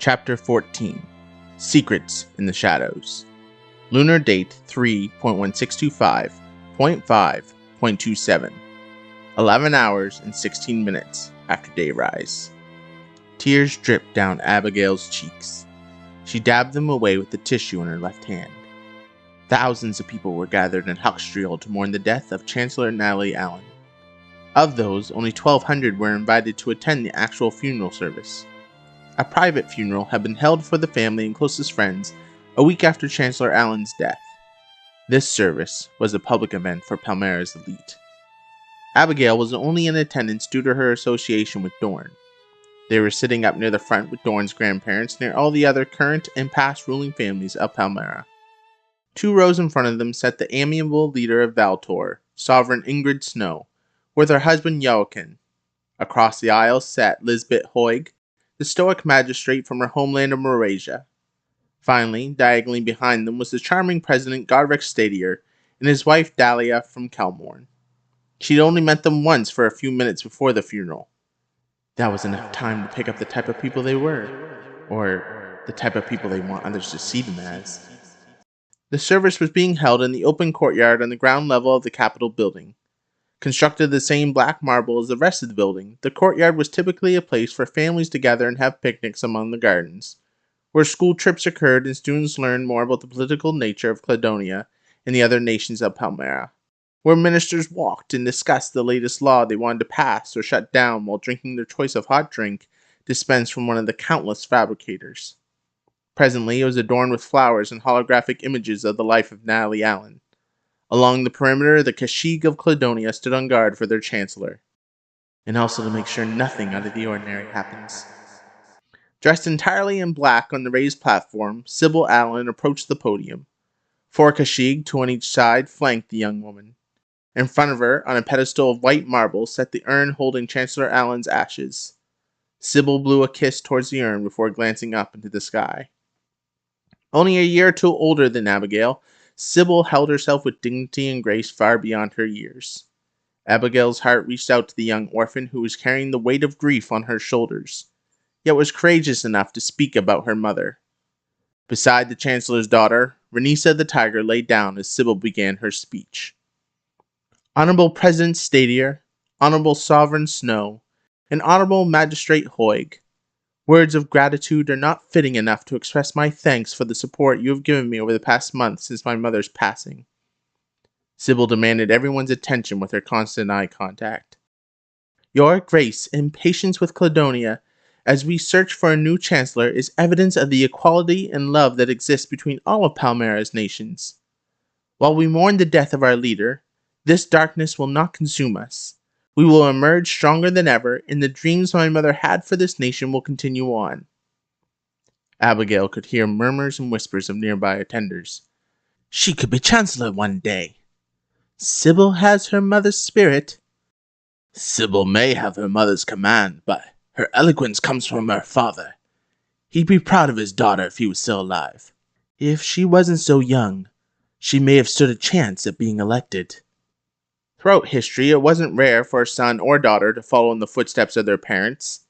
Chapter 14 Secrets in the Shadows. Lunar date 3.1625.5.27. 11 hours and 16 minutes after dayrise. Tears dripped down Abigale's cheeks. She dabbed them away with the tissue in her left hand. Thousands of people were gathered in Huckstriel to mourn the death of Chancellor Natalee Allyn. Of those, only 1,200 were invited to attend the actual funeral service. A private funeral had been held for the family and closest friends a week after Chancellor Allyn's death. This service was a public event for Palmara's elite. Abigale was only in attendance due to her association with Dorn. They were sitting up near the front with Dorn's grandparents near all the other current and past ruling families of Palmara. 2 rows in front of them sat the amiable leader of Valtor, Sovereign Ingrid Snow, with her husband Joachim. Across the aisle sat Lisbeth Hoig, the stoic magistrate from her homeland of Morasia. Finally, diagonally behind them was the charming President Godrik Stadier and his wife Dallia from Kalmorn. She'd only met them once for a few minutes before the funeral. That was enough time to pick up the type of people they were, or the type of people they want others to see them as. The service was being held in the open courtyard on the ground level of the Capitol building. Constructed of the same black marble as the rest of the building, the courtyard was typically a place for families to gather and have picnics among the gardens, where school trips occurred and students learned more about the political nature of Cladonia and the other nations of Palmara, where ministers walked and discussed the latest law they wanted to pass or shut down while drinking their choice of hot drink dispensed from one of the countless fabricators. Presently, it was adorned with flowers and holographic images of the life of Natalee Allyn. Along the perimeter, the Kashig of Cladonia stood on guard for their chancellor, and also to make sure nothing out of the ordinary happens. Dressed entirely in black on the raised platform, Sybil Allyn approached the podium. 4 Kashig, 2 on each side, flanked the young woman. In front of her, on a pedestal of white marble, sat the urn holding Chancellor Allyn's ashes. Sybil blew a kiss towards the urn before glancing up into the sky. Only a year or 2 older than Abigale, Sybil held herself with dignity and grace far beyond her years. Abigale's heart reached out to the young orphan who was carrying the weight of grief on her shoulders, yet was courageous enough to speak about her mother. Beside the Chancellor's daughter, Renisa the Tiger lay down as Sybil began her speech. Honorable President Stadier, Honorable Sovereign Snow, and Honorable Magistrate Hoig, words of gratitude are not fitting enough to express my thanks for the support you have given me over the past month since my mother's passing. Sybil demanded everyone's attention with her constant eye contact. Your grace and patience with Cladonia as we search for a new chancellor is evidence of the equality and love that exists between all of Palmara's nations. While we mourn the death of our leader, this darkness will not consume us. We will emerge stronger than ever, and the dreams my mother had for this nation will continue on. Abigale could hear murmurs and whispers of nearby attenders. She could be chancellor one day. Sybil has her mother's spirit. Sybil may have her mother's command, but her eloquence comes from her father. He'd be proud of his daughter if he was still alive. If she wasn't so young, she may have stood a chance at being elected. Throughout history, it wasn't rare for a son or daughter to follow in the footsteps of their parents.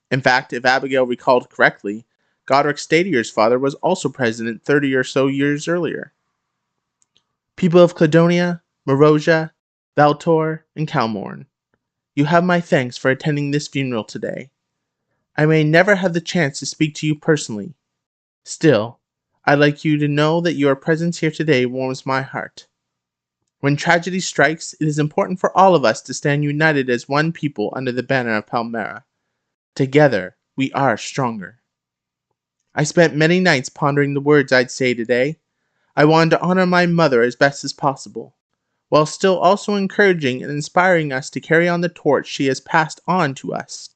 In fact, if Abigale recalled correctly, Godrik Stadier's father was also president 30 or so years earlier. People of Cladonia, Morasia, Valtor, and Kalmorn, you have my thanks for attending this funeral today. I may never have the chance to speak to you personally. Still, I'd like you to know that your presence here today warms my heart. When tragedy strikes, it is important for all of us to stand united as one people under the banner of Palmara. Together, we are stronger. I spent many nights pondering the words I'd say today. I wanted to honor my mother as best as possible, while still also encouraging and inspiring us to carry on the torch she has passed on to us.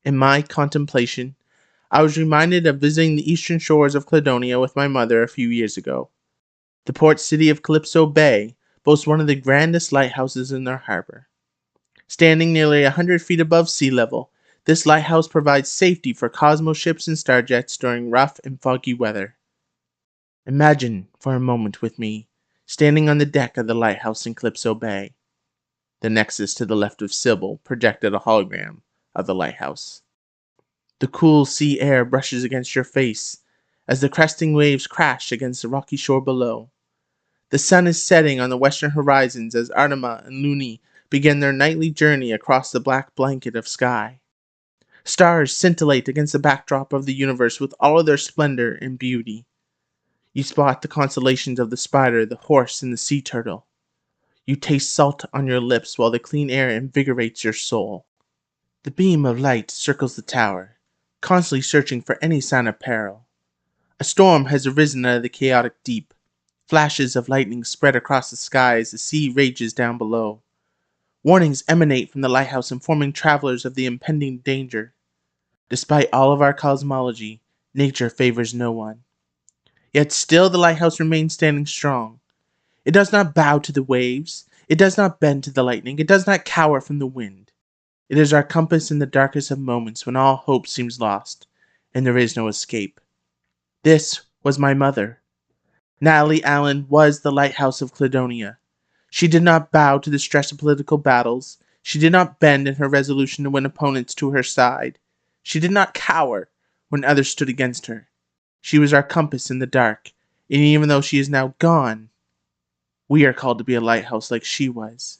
In my contemplation, I was reminded of visiting the eastern shores of Cladonia with my mother a few years ago. The port city of Calypso Bay boasts one of the grandest lighthouses in their harbor. Standing nearly 100 feet above sea level, this lighthouse provides safety for cosmos ships and starjets during rough and foggy weather. Imagine, for a moment with me, standing on the deck of the lighthouse in Calypso Bay. The nexus to the left of Sybil projected a hologram of the lighthouse. The cool sea air brushes against your face as the cresting waves crash against the rocky shore below. The sun is setting on the western horizons as Artema and Luni begin their nightly journey across the black blanket of sky. Stars scintillate against the backdrop of the universe with all of their splendor and beauty. You spot the constellations of the spider, the horse, and the sea turtle. You taste salt on your lips while the clean air invigorates your soul. The beam of light circles the tower, constantly searching for any sign of peril. A storm has arisen out of the chaotic deep. Flashes of lightning spread across the sky as the sea rages down below. Warnings emanate from the lighthouse informing travelers of the impending danger. Despite all of our cosmology, nature favors no one. Yet still the lighthouse remains standing strong. It does not bow to the waves. It does not bend to the lightning. It does not cower from the wind. It is our compass in the darkest of moments when all hope seems lost, and there is no escape. This was my mother. Natalee Allyn was the lighthouse of Cladonia. She did not bow to the stress of political battles. She did not bend in her resolution to win opponents to her side. She did not cower when others stood against her. She was our compass in the dark, and even though she is now gone, we are called to be a lighthouse like she was.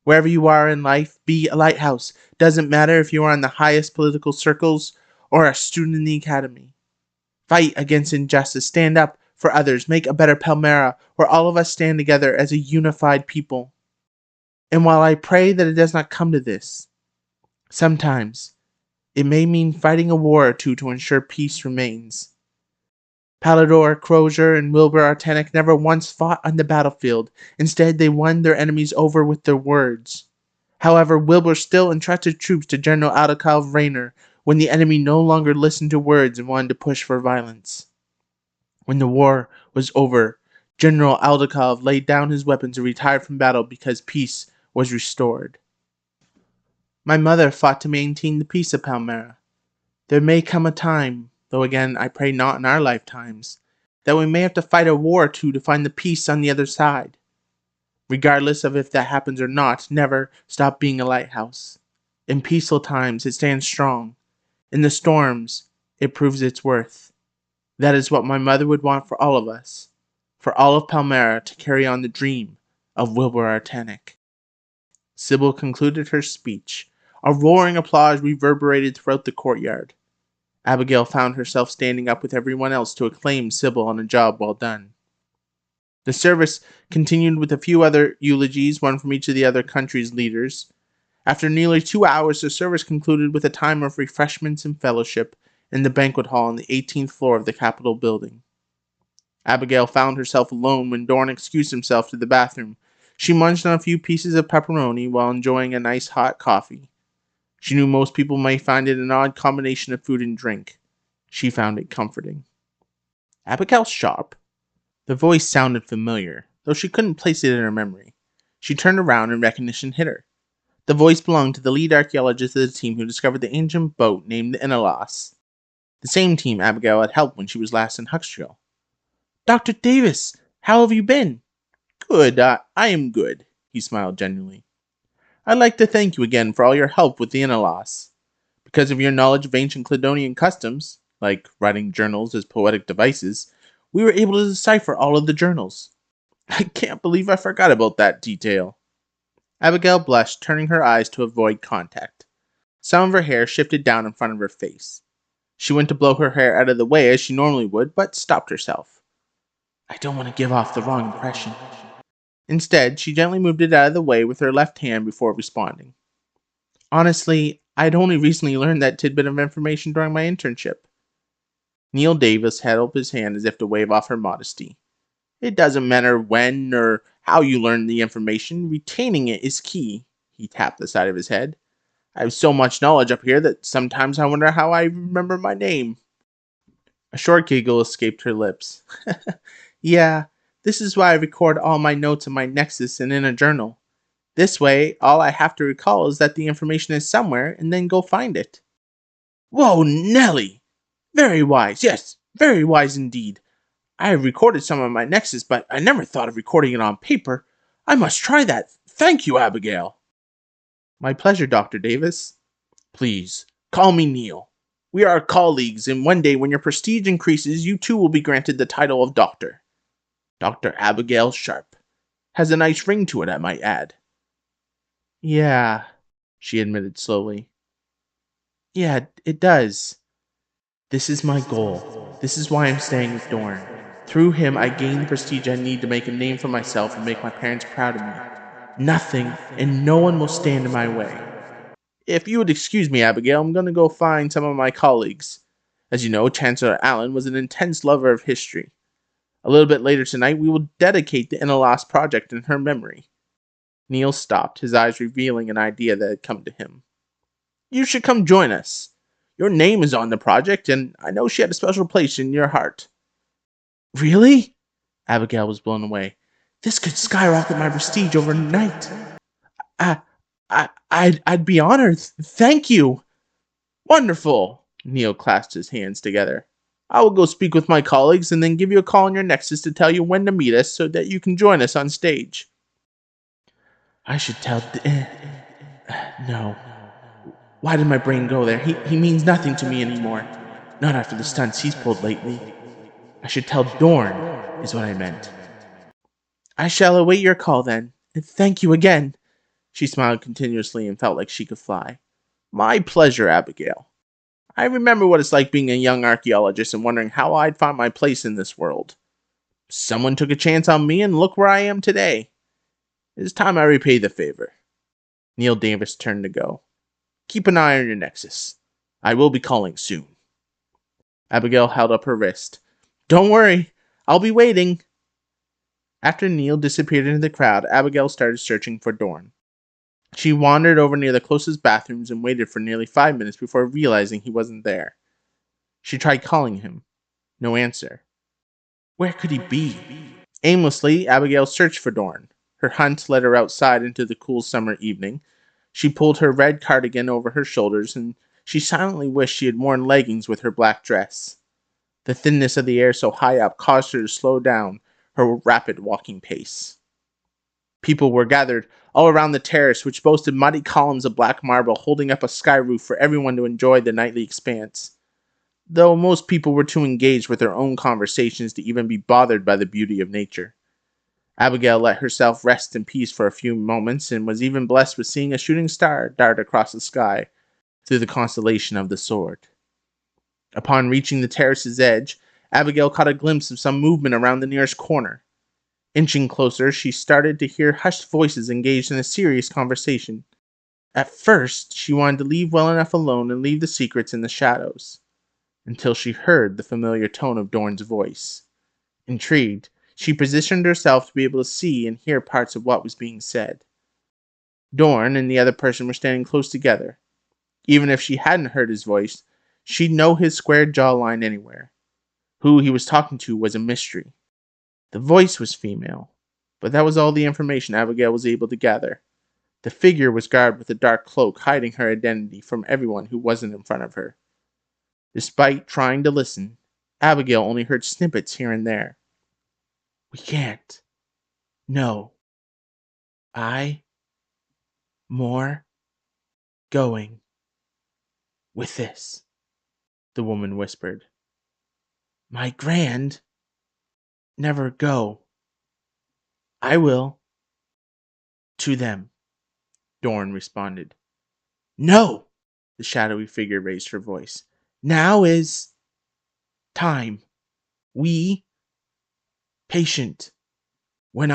Wherever you are in life, be a lighthouse. Doesn't matter if you are in the highest political circles or a student in the academy. Fight against injustice. Stand up for others. Make a better Palmara where all of us stand together as a unified people. And while I pray that it does not come to this, sometimes it may mean fighting a war or two to ensure peace remains. Palador, Crozier, and Wilber Artanik never once fought on the battlefield. Instead, they won their enemies over with their words. However, Wilber still entrusted troops to General Aldacav Rainor when the enemy no longer listened to words and wanted to push for violence. When the war was over, General Aldacav laid down his weapons and retired from battle because peace was restored. My mother fought to maintain the peace of Palmara. There may come a time, though again I pray not in our lifetimes, that we may have to fight a war or two to find the peace on the other side. Regardless of if that happens or not, never stop being a lighthouse. In peaceful times, it stands strong. In the storms, it proves its worth. That is what my mother would want for all of us, for all of Palmara to carry on the dream of Wilber Artanik. Sybil concluded her speech. A roaring applause reverberated throughout the courtyard. Abigale found herself standing up with everyone else to acclaim Sybil on a job well done. The service continued with a few other eulogies, one from each of the other country's leaders. After nearly 2 hours, the service concluded with a time of refreshments and fellowship in the banquet hall on the 18th floor of the Capitol building. Abigale found herself alone when Dorn excused himself to the bathroom. She munched on a few pieces of pepperoni while enjoying a nice hot coffee. She knew most people might find it an odd combination of food and drink. She found it comforting. Abigale Sharpe? The voice sounded familiar, though she couldn't place it in her memory. She turned around and recognition hit her. The voice belonged to the lead archaeologist of the team who discovered the ancient boat named the Alyce, the same team Abigale had helped when she was last in Huxtrail. Dr. Davis, how have you been? Good, I am good, he smiled genuinely. I'd like to thank you again for all your help with the Alyce. Because of your knowledge of ancient Cladonian customs, like writing journals as poetic devices, we were able to decipher all of the journals. I can't believe I forgot about that detail. Abigale blushed, turning her eyes to avoid contact. Some of her hair shifted down in front of her face. She went to blow her hair out of the way as she normally would, but stopped herself. I don't want to give off the wrong impression. Instead, she gently moved it out of the way with her left hand before responding. Honestly, I'd only recently learned that tidbit of information during my internship. Neil Davis held up his hand as if to wave off her modesty. It doesn't matter when or how you learn the information, retaining it is key. He tapped the side of his head. I have so much knowledge up here that sometimes I wonder how I remember my name. A short giggle escaped her lips. Yeah, this is why I record all my notes in my Nexus and in a journal. This way, all I have to recall is that the information is somewhere and then go find it. Whoa, Nelly! Very wise, yes, very wise indeed. I have recorded some of my Nexus, but I never thought of recording it on paper. I must try that. Thank you, Abigale. My pleasure, Dr. Davis. Please, call me Neil. We are colleagues, and one day when your prestige increases, you too will be granted the title of doctor. Dr. Abigale Sharpe. Has a nice ring to it, I might add. Yeah, she admitted slowly. Yeah, it does. This is my goal. This is why I'm staying with Dorn. Through him, I gain the prestige I need to make a name for myself and make my parents proud of me. Nothing and no one will stand in my way. If you would excuse me, Abigale, I'm going to go find some of my colleagues. As you know, Chancellor Allyn was an intense lover of history. A little bit later tonight, we will dedicate the Inalost project in her memory. Neil stopped, his eyes revealing an idea that had come to him. You should come join us. Your name is on the project, and I know she had a special place in your heart. Really? Abigale was blown away. This could skyrocket my prestige overnight. I'd be honored. Thank you. Wonderful. Neil clasped his hands together. I will go speak with my colleagues and then give you a call on your Nexus to tell you when to meet us so that you can join us on stage. I should tell... No. Why did my brain go there? He means nothing to me anymore. Not after the stunts he's pulled lately. I should tell Dorn, is what I meant. I shall await your call then. Thank you again. She smiled continuously and felt like she could fly. My pleasure, Abigale. I remember what it's like being a young archaeologist and wondering how I'd find my place in this world. Someone took a chance on me and look where I am today. It's time I repay the favor. Neil Davis turned to go. Keep an eye on your Nexus. I will be calling soon. Abigale held up her wrist. Don't worry, I'll be waiting. After Neil disappeared into the crowd, Abigale started searching for Dorn. She wandered over near the closest bathrooms and waited for nearly 5 minutes before realizing he wasn't there. She tried calling him. No answer. Where could he be? Aimlessly, Abigale searched for Dorn. Her hunt led her outside into the cool summer evening. She pulled her red cardigan over her shoulders, and she silently wished she had worn leggings with her black dress. The thinness of the air so high up caused her to slow down her rapid walking pace. People were gathered all around the terrace, which boasted mighty columns of black marble holding up a sky roof for everyone to enjoy the nightly expanse. Though most people were too engaged with their own conversations to even be bothered by the beauty of nature. Abigale let herself rest in peace for a few moments and was even blessed with seeing a shooting star dart across the sky through the constellation of the sword. Upon reaching the terrace's edge, Abigale caught a glimpse of some movement around the nearest corner. Inching closer, she started to hear hushed voices engaged in a serious conversation. At first, she wanted to leave well enough alone and leave the secrets in the shadows, until she heard the familiar tone of Dorn's voice. Intrigued, she positioned herself to be able to see and hear parts of what was being said. Dorn and the other person were standing close together. Even if she hadn't heard his voice, she'd know his square jawline anywhere. Who he was talking to was a mystery. The voice was female, but that was all the information Abigale was able to gather. The figure was garbed with a dark cloak hiding her identity from everyone who wasn't in front of her. Despite trying to listen, Abigale only heard snippets here and there. We can't. No. More. Going. With this, the woman whispered. My grand. Never go. I will. To them, Dorn responded. No! The shadowy figure raised her voice. Now is time. We patient. When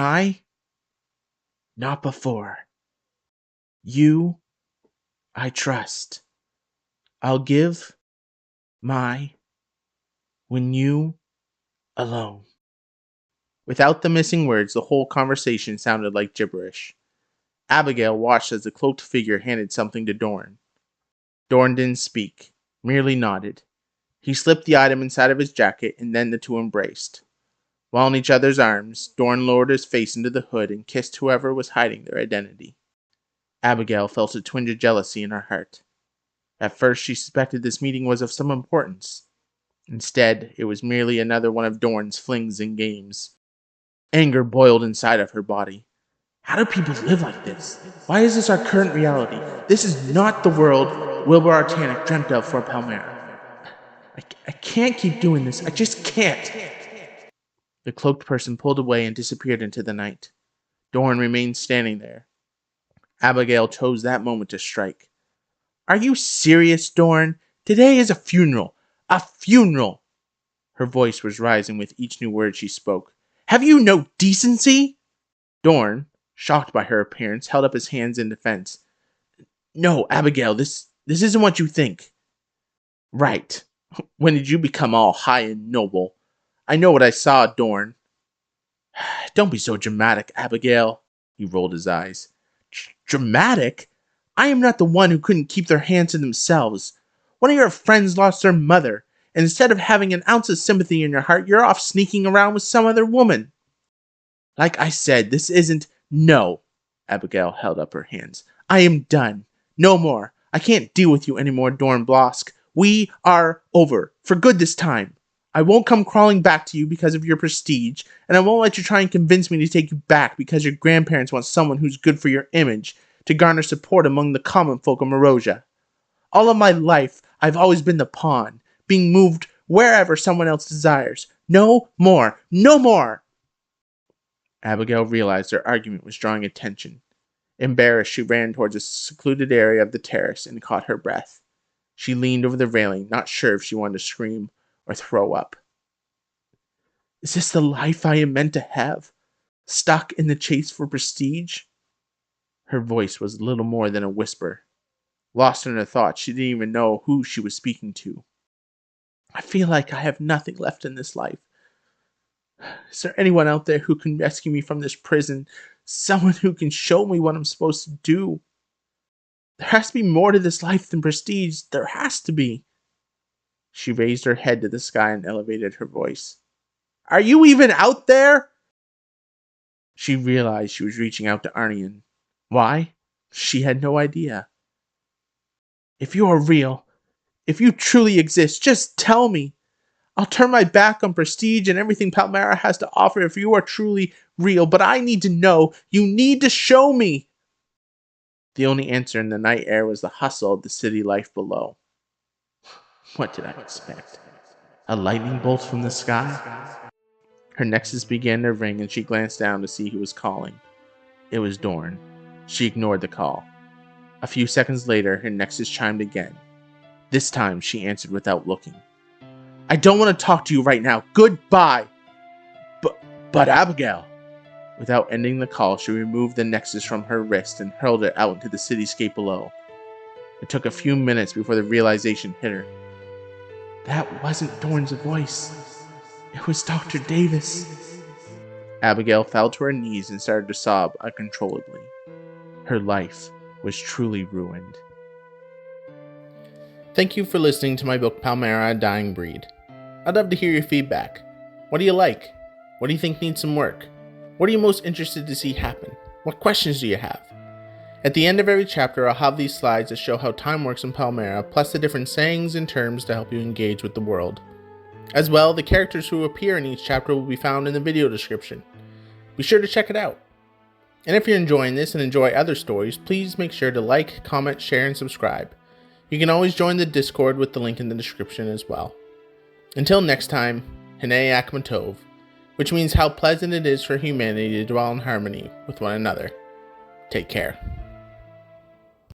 not before. You I trust. I'll give when you alone. Without the missing words, the whole conversation sounded like gibberish. Abigale watched as the cloaked figure handed something to Dorn. Dorn didn't speak, merely nodded. He slipped the item inside of his jacket, and then the two embraced. While in each other's arms, Dorn lowered his face into the hood and kissed whoever was hiding their identity. Abigale felt a twinge of jealousy in her heart. At first she suspected this meeting was of some importance. Instead, it was merely another one of Dorn's flings and games. Anger boiled inside of her body. How do people live like this? Why is this our current reality? This is not the world Wilber Artanik dreamt of for Palmara. I can't keep doing this. I just can't. The cloaked person pulled away and disappeared into the night. Dorn remained standing there. Abigale chose that moment to strike. Are you serious, Dorn? Today is a funeral. A funeral! Her voice was rising with each new word she spoke. Have you no decency? Dorn, shocked by her appearance, held up his hands in defense. No, Abigale, this isn't what you think. Right. When did you become all high and noble? I know what I saw, Dorn. Don't be so dramatic, Abigale. He rolled his eyes. Dramatic? I am not the one who couldn't keep their hands to themselves. One of your friends lost their mother, and instead of having an ounce of sympathy in your heart, you're off sneaking around with some other woman. Like I said, this isn't... No. Abigale held up her hands. I am done. No more. I can't deal with you anymore, Dorn Bloske. We are over. For good this time. I won't come crawling back to you because of your prestige, and I won't let you try and convince me to take you back because your grandparents want someone who's good for your image, to garner support among the common folk of Morosia. All of my life, I've always been the pawn, being moved wherever someone else desires. No more. No more! Abigale realized their argument was drawing attention. Embarrassed, she ran towards a secluded area of the terrace and caught her breath. She leaned over the railing, not sure if she wanted to scream or throw up. Is this the life I am meant to have? Stuck in the chase for prestige? Her voice was little more than a whisper. Lost in her thoughts, she didn't even know who she was speaking to. I feel like I have nothing left in this life. Is there anyone out there who can rescue me from this prison? Someone who can show me what I'm supposed to do? There has to be more to this life than prestige. There has to be. She raised her head to the sky and elevated her voice. Are you even out there? She realized she was reaching out to Arnion. Why? She had no idea. If you are real, if you truly exist, just tell me. I'll turn my back on prestige and everything Palmara has to offer if you are truly real, but I need to know. You need to show me. The only answer in the night air was the hustle of the city life below. What did I expect? A lightning bolt from the sky? Her nexus began to ring and she glanced down to see who was calling. It was Dorn. She ignored the call. A few seconds later, her nexus chimed again. This time, she answered without looking. I don't want to talk to you right now. Goodbye! But Abigale! Without ending the call, she removed the nexus from her wrist and hurled it out into the cityscape below. It took a few minutes before the realization hit her. That wasn't Dorn's voice. It was Dr. Davis. Abigale fell to her knees and started to sob uncontrollably. Her life was truly ruined. Thank you for listening to my book, Palmara, A Dying Breed. I'd love to hear your feedback. What do you like? What do you think needs some work? What are you most interested to see happen? What questions do you have? At the end of every chapter, I'll have these slides that show how time works in Palmara, plus the different sayings and terms to help you engage with the world. As well, the characters who appear in each chapter will be found in the video description. Be sure to check it out. And if you're enjoying this and enjoy other stories, please make sure to like, comment, share, and subscribe. You can always join the Discord with the link in the description as well. Until next time, Hine Akmatov, which means how pleasant it is for humanity to dwell in harmony with one another. Take care.